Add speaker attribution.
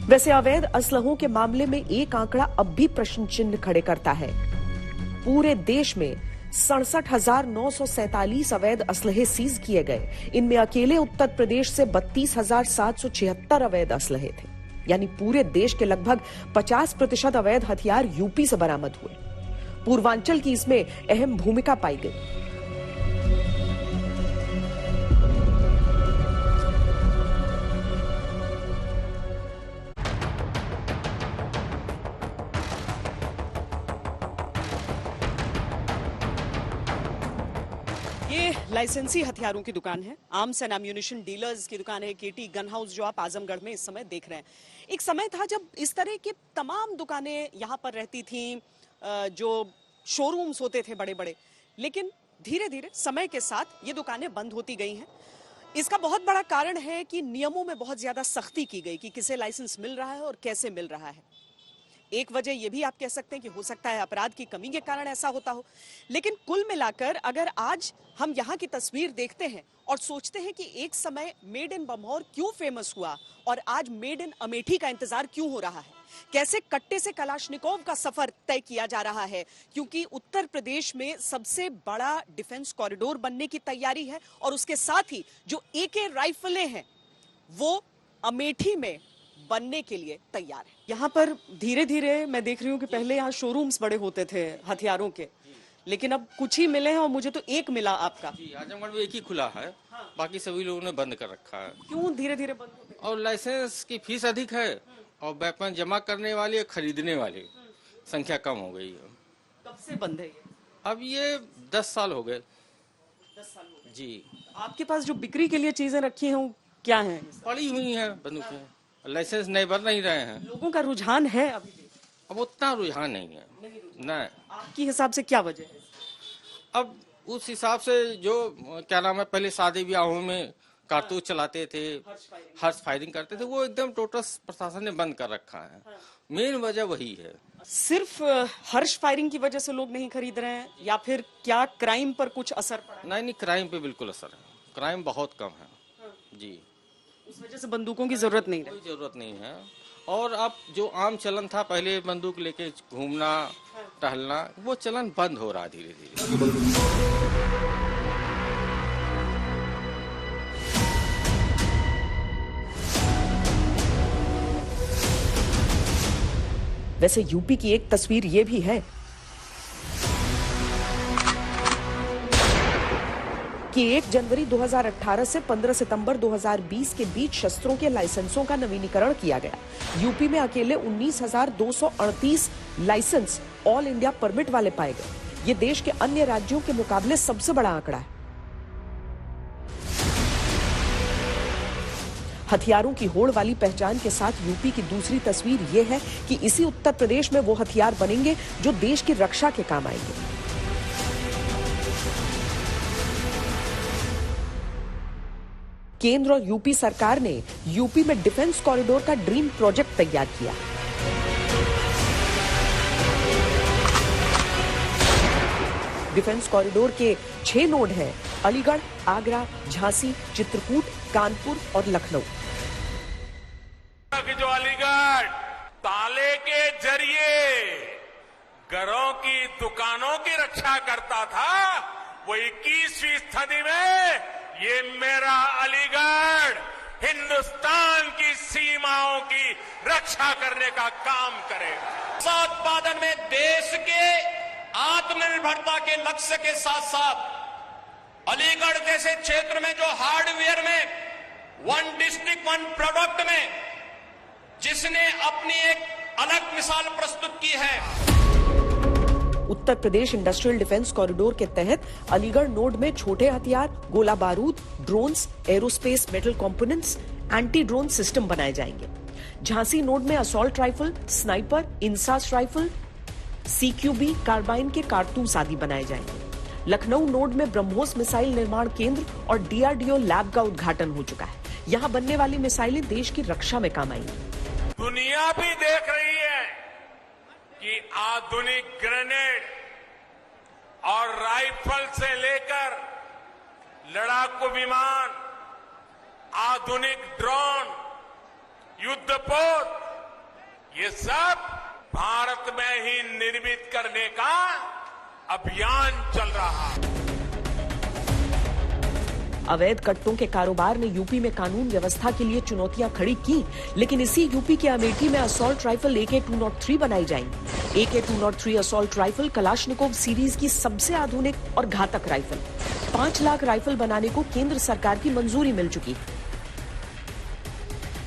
Speaker 1: वैसे अवैध असलहों के मामले में एक आंकड़ा अब भी प्रश्न चिन्ह खड़े करता है। पूरे देश में 67,947 अवैध असलहे सीज किए गए। इनमें अकेले उत्तर प्रदेश से 32,776 अवैध असलहे थे। यानी पूरे देश के लगभग 50% अवैध हथियार यूपी से बरामद हुए। पूर्वांचल की इसमें अहम भूमिका पाई गई। ये लाइसेंसी हथियारों की दुकान है, आर्म्स एंड एम्यूनिशन डीलर्स की दुकान है, केटी गन हाउस जो आप आजमगढ़ में इस समय देख रहे हैं। एक समय था जब इस तरह की तमाम दुकानें यहाँ पर रहती थीं, जो शोरूम्स होते थे बड़े बड़े, लेकिन धीरे धीरे समय के साथ ये दुकानें बंद होती गई हैं। इसका बहुत बड़ा कारण है कि नियमों में बहुत ज्यादा सख्ती की गई कि किसे लाइसेंस मिल रहा है और कैसे मिल रहा है। एक वजह यह भी आप कह सकते हैं कि हो सकता है अपराध की कमी के कारण ऐसा होता हो, लेकिन कुल मिलाकर अगर आज हम यहाँ की तस्वीर देखते हैं और सोचते हैं कि एक समय मेड इन बमौर क्यों फेमस हुआ और आज मेड इन अमेठी का इंतजार क्यों हो रहा है, कैसे कट्टे से कलाशनिकोव का सफर तय किया जा रहा है, क्योंकि उत्तर प्रदेश में सबसे बड़ा डिफेंस कॉरिडोर बनने की तैयारी है और उसके साथ ही जो AK राइफलें हैं वो अमेठी में बनने के लिए तैयार है। यहाँ पर धीरे धीरे मैं देख रही हूँ कि पहले यहाँ शोरूम्स बड़े होते थे हथियारों के, लेकिन अब कुछ ही मिले हैं और मुझे तो एक मिला आपका।
Speaker 2: जी, आजमगढ़ में एक ही खुला है। हाँ। बाकी सभी लोगों ने बंद कर रखा है।
Speaker 1: क्यों धीरे धीरे बंद होते?
Speaker 2: और लाइसेंस की फीस अधिक है और वेपन जमा करने वाले और खरीदने वाले संख्या कम हो गई है।
Speaker 1: कब से बंद है ये?
Speaker 2: अब ये 10 साल हो गए।
Speaker 1: 10 साल हो गए।
Speaker 2: जी।
Speaker 1: आपके पास जो बिक्री के लिए चीजें रखी हैं क्या है?
Speaker 2: पड़ी हुई है बंदूकें। लाइसेंस नहीं बन नहीं रहे हैं।
Speaker 1: लोगों का रुझान है अभी भी?
Speaker 2: अब उतना रुझान नहीं है। नहीं।
Speaker 1: आपकी हिसाब से क्या वजह है?
Speaker 2: अब उस हिसाब से जो क्या नाम है, पहले शादी ब्याहों में कारतूस चलाते थे, हर्ष फायरिंग करते थे, वो एकदम टोटल प्रशासन ने बंद कर रखा है। मेन वजह वही है। सिर्फ
Speaker 1: हर्ष फायरिंग की वजह से लोग नहीं खरीद रहे हैं या फिर क्या क्राइम पर कुछ असर पड़ा?
Speaker 2: नहीं, क्राइम पे बिल्कुल असर है। क्राइम बहुत कम है। जी,
Speaker 1: उस वजह से बंदूकों की जरूरत नहीं है।
Speaker 2: कोई जरूरत नहीं है। और अब जो आम चलन था पहले बंदूक लेके घूमना टहलना, वो चलन बंद हो रहा धीरे धीरे।
Speaker 1: वैसे यूपी की एक तस्वीर ये भी है कि 1 जनवरी 2018 से 15 सितंबर 2020 के बीच शस्त्रों के लाइसेंसों का नवीनीकरण किया गया। यूपी में अकेले 19,238 लाइसेंस ऑल इंडिया परमिट वाले पाए गए। ये देश के अन्य राज्यों के मुकाबले सबसे बड़ा आंकड़ा है। हथियारों की होड़ वाली पहचान के साथ यूपी की दूसरी तस्वीर ये है कि इसी उत्तर प्रदेश में वो हथियार बनेंगे जो देश की रक्षा के काम आएंगे। केंद्र और यूपी सरकार ने यूपी में डिफेंस कॉरिडोर का ड्रीम प्रोजेक्ट तैयार किया। डिफेंस कॉरिडोर के 6 नोड हैं: अलीगढ़, आगरा, झांसी, चित्रकूट, कानपुर और लखनऊ।
Speaker 3: जो अलीगढ़ ताले के जरिए घरों की दुकानों की रक्षा करता था, वो 21वीं सदी में ये मेरा अलीगढ़ हिंदुस्तान की सीमाओं की रक्षा करने का काम करेगा।
Speaker 4: उत्पादन में देश के आत्मनिर्भरता के लक्ष्य के साथ साथ अलीगढ़ जैसे क्षेत्र में जो हार्डवेयर में 1 डिस्ट्रिक्ट 1 प्रोडक्ट में जिसने अपनी एक अलग मिसाल प्रस्तुत की है।
Speaker 1: Uttar Pradesh industrial defence corridor के तहत अलीगढ़ नोड में छोटे हथियार, गोला बारूद, drones, aerospace metal components, anti drone system बनाए जाएंगे। झांसी नोड में assault rifle, sniper, INSAS rifle, CQB carbine के कारतूस आदि बनाए जाएंगे। लखनऊ नोड में ब्रह्मोस मिसाइल निर्माण केंद्र और DRDO लैब का उद्घाटन हो चुका है। यहाँ बनने वाली मिसाइलें देश की रक्षा में काम आएंगी।
Speaker 3: दुनिया भी देख रही है कि आधुनिक ग्रेनेड और राइफल से लेकर लड़ाकू विमान, आधुनिक ड्रोन, युद्धपोत ये सब भारत में ही निर्मित करने का अभियान चल रहा है।
Speaker 1: अवैध कट्टों के कारोबार ने यूपी में कानून व्यवस्था के लिए चुनौतियां खड़ी की, लेकिन इसी यूपी के अमेठी में असॉल्ट राइफल AK-203 बनाई जाएंगी। AK-203 assault rifle Kalashnikov series की सबसे आधुनिक और घातक राइफल। 5 लाख राइफल बनाने को केंद्र सरकार की मंजूरी मिल चुकी है।